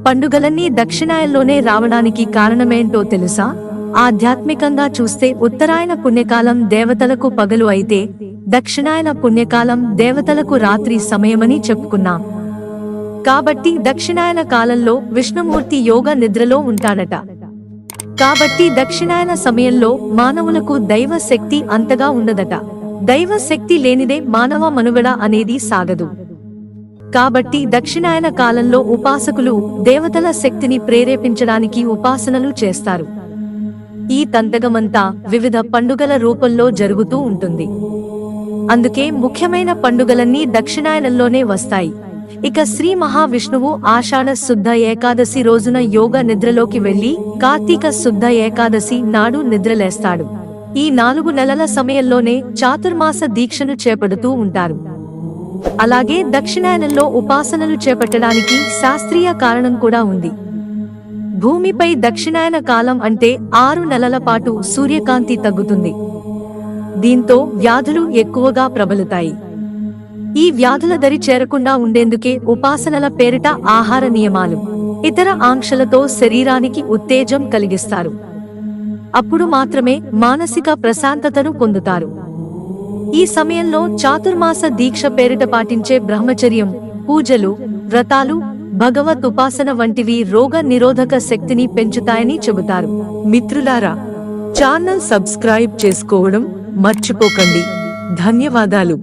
పండుగలన్నీ దక్షిణాయనంలోనే రావడానికి కారణమేంటో తెలుసా? ఆధ్యాత్మికంగా చూస్తే ఉత్తరాయణ పుణ్యకాలం దేవతలకు పగలు అయితే దక్షిణాయన పుణ్యకాలం దేవతలకు రాత్రి సమయమని చెప్పుకున్నాం. కాబట్టి దక్షిణాయన కాలంలో విష్ణుమూర్తి యోగ నిద్రలో ఉంటాడట. కాబట్టి దక్షిణాయన సమయంలో మానవులకు దైవ శక్తి అంతగా ఉండదట. దైవ శక్తి లేనిదే మానవ మనుగడ అనేది సాగదు. కాబట్టి దక్షిణాయన కాలంలో ఉపాసకులు దేవతల శక్తిని ప్రేరేపించడానికి ఉపాసనలు చేస్తారు. ఈ తంతగమంతా వివిధ పండుగల రూపంలో జరుగుతూ ఉంటుంది. అందుకే ముఖ్యమైన పండుగలన్నీ దక్షిణాయనంలోనే వస్తాయి. ఇక శ్రీ మహావిష్ణువు ఆషాఢ శుద్ధ ఏకాదశి రోజున యోగ నిద్రలోకి వెళ్లి కార్తీక శుద్ధ ఏకాదశి నాడు నిద్రలేస్తాడు. ఈ 4 నెలల సమయంలోనే చాతుర్మాస దీక్షను చేపడుతూ ఉంటారు. అలాగే దక్షిణాయనంలో ఉపాసనలు చేపట్టడానికి శాస్త్రీయ కారణం కూడా ఉంది. భూమిపై దక్షిణాయన కాలం అంటే 6 నెలల పాటు సూర్యకాంతి తగ్గుతుంది. దీంతో వ్యాధులు ఎక్కువగా ప్రబలుతాయి. ఈ వ్యాధుల దరి చేరకుండా ఉండేందుకే ఉపాసనల పేరిట ఆహార నియమాలు, ఇతర ఆంక్షలతో శరీరానికి ఉత్తేజం కలిగిస్తారు. అప్పుడు మాత్రమే మానసిక ప్రశాంతతను పొందుతారు. ఈ సమయంలో చాతుర్మాస దీక్ష పేరిట పాటించే బ్రహ్మచర్యం, పూజలు, వ్రతాలు, భగవత్ ఉపాసన వంటివి రోగ నిరోధక శక్తిని పెంచుతాయని చెబుతారు. మిత్రులారా, ఛానల్ సబ్స్క్రైబ్ చేసుకోవడం మర్చిపోకండి. ధన్యవాదాలు.